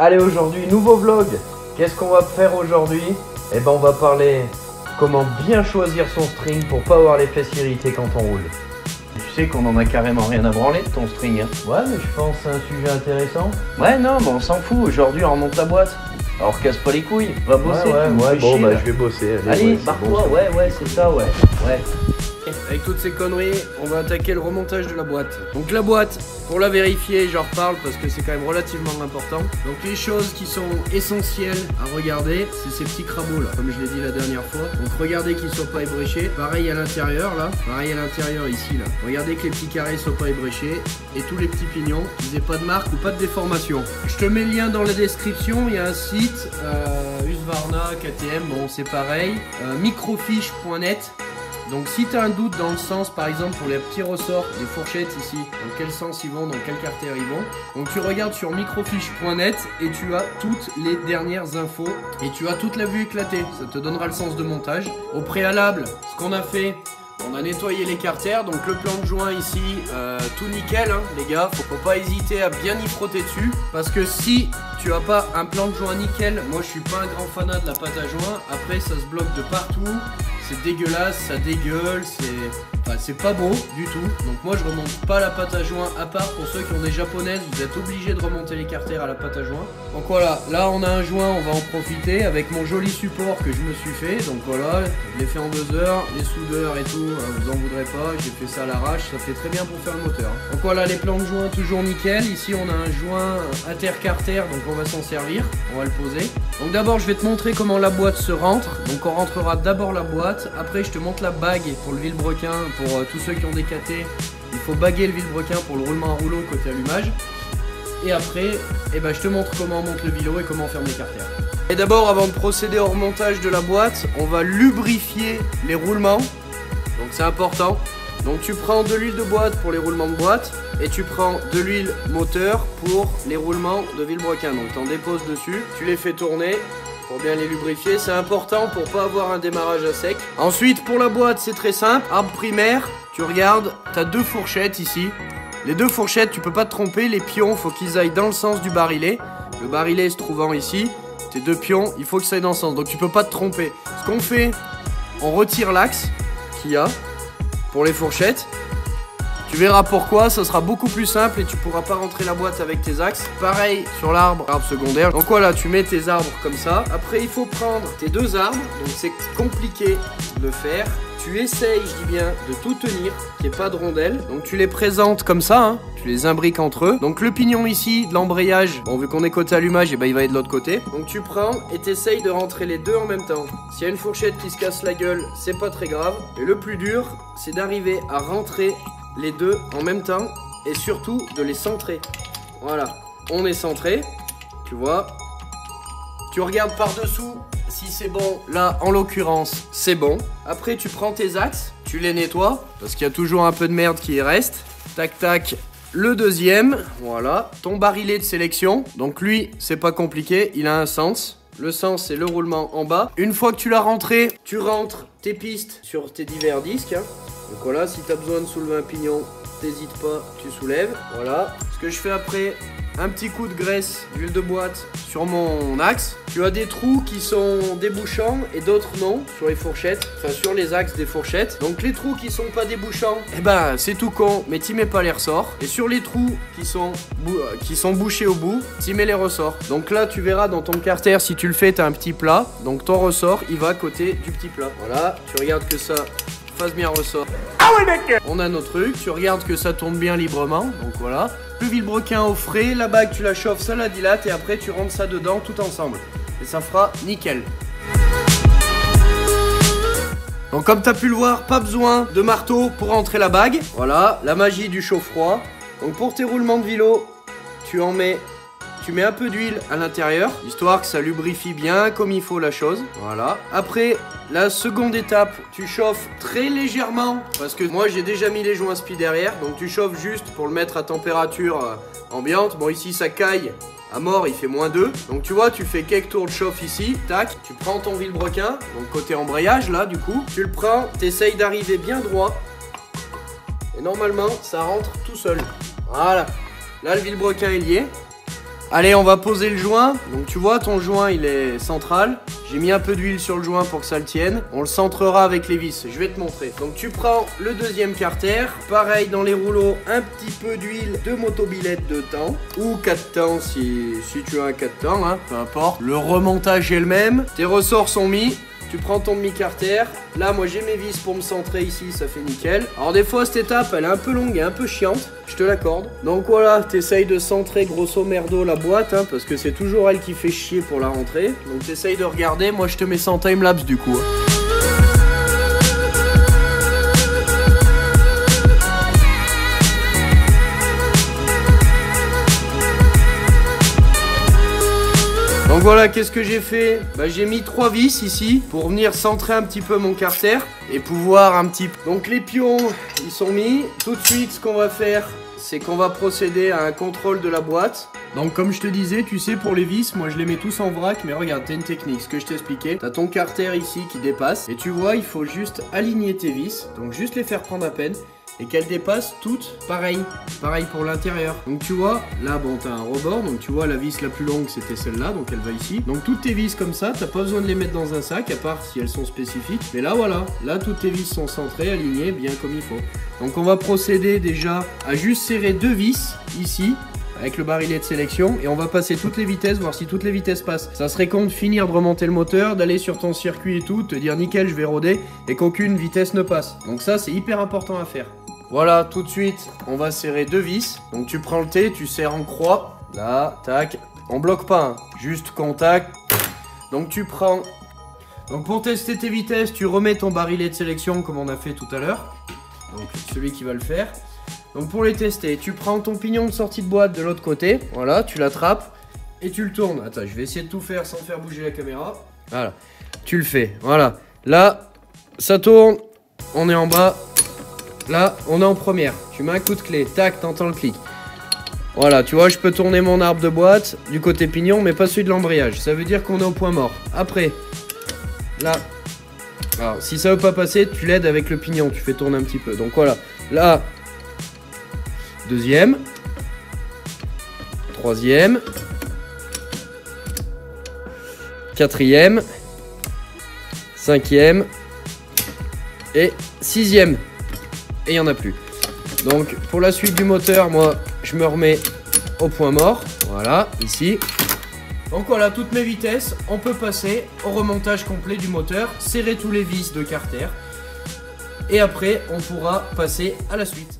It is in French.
Allez, aujourd'hui, nouveau vlog. Qu'est-ce qu'on va faire aujourd'hui? Eh ben, on va parler comment bien choisir son string pour pas avoir les fesses irritées quand on roule. Tu sais qu'on en a carrément rien à branler de ton string, hein. Ouais, mais je pense que c'est un sujet intéressant. Ouais, non, mais on s'en fout. Aujourd'hui, on remonte la boîte. Alors, casse pas les couilles. Va bosser. Ouais, bon, bah, je vais bosser. Allez, barre-toi. Bon, ouais, c'est ça, ouais. Avec toutes ces conneries, on va attaquer le remontage de la boîte. Donc la boîte, pour la vérifier, j'en reparle parce que c'est quand même relativement important. Donc les choses qui sont essentielles à regarder, c'est ces petits crabos là, comme je l'ai dit la dernière fois. Donc regardez qu'ils ne soient pas ébréchés. Pareil à l'intérieur là, pareil à l'intérieur ici là. Regardez que les petits carrés ne soient pas ébréchés. Et tous les petits pignons, qu'ils n'aient pas de marque ou pas de déformation. Je te mets le lien dans la description, il y a un site, Husqvarna, KTM, bon c'est pareil, microfiche.net. Donc si tu as un doute dans le sens, par exemple pour les petits ressorts des fourchettes ici, dans quel sens ils vont, dans quel carter ils vont, donc tu regardes sur microfiche.net et tu as toutes les dernières infos et tu as toute la vue éclatée, ça te donnera le sens de montage. Au préalable, ce qu'on a fait, on a nettoyé les carters, donc le plan de joint ici, tout nickel hein, les gars, faut pas hésiter à bien y frotter dessus, parce que si tu as pas un plan de joint nickel, moi je suis pas un grand fanat de la pâte à joint, après ça se bloque de partout. C'est dégueulasse, ça dégueule, c'est pas beau du tout. Donc moi je remonte pas la pâte à joint, à part pour ceux qui ont des japonaises, vous êtes obligés de remonter les carters à la pâte à joint. Donc voilà, là on a un joint, on va en profiter avec mon joli support que je me suis fait. Donc voilà, je l'ai fait en 2 heures, les soudeurs et tout, vous en voudrez pas, j'ai fait ça à l'arrache, ça fait très bien pour faire le moteur. Donc voilà, les plans de joint toujours nickel. Ici on a un joint intercarter, donc on va s'en servir, on va le poser. Donc d'abord je vais te montrer comment la boîte se rentre. Donc on rentrera d'abord la boîte. Après je te montre la bague pour le vilebrequin. Pour tous ceux qui ont des KT, il faut baguer le vilebrequin pour le roulement à rouleau côté allumage. Et après je te montre comment on monte le vilo et comment on ferme les carters. Et d'abord, avant de procéder au remontage de la boîte, on va lubrifier les roulements. Donc c'est important. Donc tu prends de l'huile de boîte pour les roulements de boîte et tu prends de l'huile moteur pour les roulements de vilebrequin. Donc tu en déposes dessus, tu les fais tourner pour bien les lubrifier, c'est important pour pas avoir un démarrage à sec. Ensuite pour la boîte c'est très simple, arbre primaire, tu regardes, tu as 2 fourchettes ici. Les 2 fourchettes tu peux pas te tromper, les pions faut qu'ils aillent dans le sens du barillet. Le barillet se trouvant ici, tes 2 pions, il faut que ça aille dans le sens, donc tu peux pas te tromper. Ce qu'on fait, on retire l'axe qu'il y a pour les fourchettes. Tu verras pourquoi, ça sera beaucoup plus simple et tu pourras pas rentrer la boîte avec tes axes. Pareil sur l'arbre secondaire. Donc voilà, tu mets tes arbres comme ça. Après, il faut prendre tes 2 arbres. Donc c'est compliqué de le faire. Tu essayes, je dis bien, de tout tenir, qu'il n'y ait pas de rondelles. Donc tu les présentes comme ça, hein. Tu les imbriques entre eux. Donc le pignon ici, de l'embrayage, bon vu qu'on est côté allumage, et il va être de l'autre côté. Donc tu prends et tu essayes de rentrer les 2 en même temps. S'il y a une fourchette qui se casse la gueule, c'est pas très grave. Et le plus dur, c'est d'arriver à rentrer les 2 en même temps et surtout de les centrer. Voilà, on est centré, tu vois. Tu regardes par dessous si c'est bon. Là, en l'occurrence, c'est bon. Après, tu prends tes axes, tu les nettoies parce qu'il y a toujours un peu de merde qui y reste. Tac, tac. Le deuxième, voilà, ton barillet de sélection. Donc lui, c'est pas compliqué, il a un sens. Le sens, c'est le roulement en bas. Une fois que tu l'as rentré, tu rentres tes pistes sur tes divers disques. Donc voilà, si tu as besoin de soulever un pignon, t'hésites pas, tu soulèves. Voilà. Ce que je fais après, un petit coup de graisse d'huile de boîte sur mon axe. Tu as des trous qui sont débouchants et d'autres non sur les fourchettes, enfin sur les axes des fourchettes. Donc les trous qui sont pas débouchants, c'est tout con, mais t'y mets pas les ressorts. Et sur les trous qui sont bouchés au bout, t'y mets les ressorts. Donc là tu verras dans ton carter, si tu le fais, t'as un petit plat. Donc ton ressort, il va à côté du petit plat. Voilà, tu regardes que ça fasse bien ressort. Ah ouais mec. On a nos trucs, tu regardes que ça tourne bien librement, donc voilà. Le vilebrequin au frais, la bague tu la chauffes, ça la dilate et après tu rentres ça dedans tout ensemble. Et ça fera nickel. Donc comme tu as pu le voir, pas besoin de marteau pour rentrer la bague. Voilà, la magie du chaud-froid. Donc pour tes roulements de vélo, tu mets un peu d'huile à l'intérieur, histoire que ça lubrifie bien comme il faut la chose. Voilà. Après, la seconde étape, tu chauffes très légèrement, parce que moi j'ai déjà mis les joints spi derrière, donc tu chauffes juste pour le mettre à température ambiante. Bon ici ça caille à mort, il fait -2. Donc tu vois, tu fais quelques tours de chauffe ici, tac, tu prends ton vilebrequin, donc côté embrayage là du coup, tu le prends, t'essayes d'arriver bien droit, et normalement ça rentre tout seul. Voilà. Là le vilebrequin est lié. Allez, on va poser le joint. Donc tu vois, ton joint il est central. J'ai mis un peu d'huile sur le joint pour que ça le tienne. On le centrera avec les vis, je vais te montrer. Donc tu prends le deuxième carter. Pareil dans les rouleaux, un petit peu d'huile de motobilette de temps. Ou 4 temps si tu as un 4 temps, hein, peu importe. Le remontage est le même. Tes ressorts sont mis. Tu prends ton demi-carter. Là, moi, j'ai mes vis pour me centrer ici, ça fait nickel. Alors, des fois, cette étape, elle est un peu longue et un peu chiante. Je te l'accorde. Donc, voilà, t'essayes de centrer grosso merdo la boîte, hein, parce que c'est toujours elle qui fait chier pour la rentrée. Donc, t'essayes de regarder. Moi, je te mets ça en timelapse, du coup. Donc voilà, qu'est-ce que j'ai fait? Bah, j'ai mis 3 vis ici pour venir centrer un petit peu mon carter et pouvoir un petit peu... Donc les pions, ils sont mis. Tout de suite, ce qu'on va faire, c'est qu'on va procéder à un contrôle de la boîte. Donc comme je te disais, tu sais, pour les vis, moi je les mets tous en vrac, mais regarde, t'as une technique, ce que je t'ai expliqué. T'as ton carter ici qui dépasse, et tu vois, il faut juste aligner tes vis, donc juste les faire prendre à peine, et qu'elles dépassent toutes pareil pour l'intérieur. Donc tu vois, là bon t'as un rebord, donc tu vois la vis la plus longue c'était celle-là, donc elle va ici. Donc toutes tes vis comme ça, t'as pas besoin de les mettre dans un sac, à part si elles sont spécifiques. Mais là voilà, là toutes tes vis sont centrées, alignées, bien comme il faut. Donc on va procéder déjà à juste serrer 2 vis ici, avec le barillet de sélection, et on va passer toutes les vitesses, voir si toutes les vitesses passent. Ça serait con de finir de remonter le moteur, d'aller sur ton circuit et tout, te dire nickel je vais rôder, et qu'aucune vitesse ne passe. Donc ça c'est hyper important à faire. Voilà, tout de suite, on va serrer 2 vis. Donc tu prends le T, tu serres en croix. Là, tac. On bloque pas, hein. Juste contact. Donc tu prends... Donc pour tester tes vitesses, tu remets ton barillet de sélection comme on a fait tout à l'heure. Donc celui qui va le faire. Donc pour les tester, tu prends ton pignon de sortie de boîte de l'autre côté. Voilà, tu l'attrapes et tu le tournes. Attends, je vais essayer de tout faire sans faire bouger la caméra. Voilà, tu le fais. Voilà, là, ça tourne. On est en bas. Là, on est en première. Tu mets un coup de clé. Tac, t'entends le clic. Voilà, tu vois, je peux tourner mon arbre de boîte du côté pignon, mais pas celui de l'embrayage. Ça veut dire qu'on est au point mort. Après, là. Alors, si ça veut pas passer, tu l'aides avec le pignon. Tu fais tourner un petit peu. Donc voilà. Là. Deuxième. Troisième. Quatrième. Cinquième. Et sixième. Et il n'y en a plus. Donc pour la suite du moteur, moi je me remets au point mort. Voilà, ici. Donc voilà, toutes mes vitesses. On peut passer au remontage complet du moteur, serrer tous les vis de carter. Et après, on pourra passer à la suite.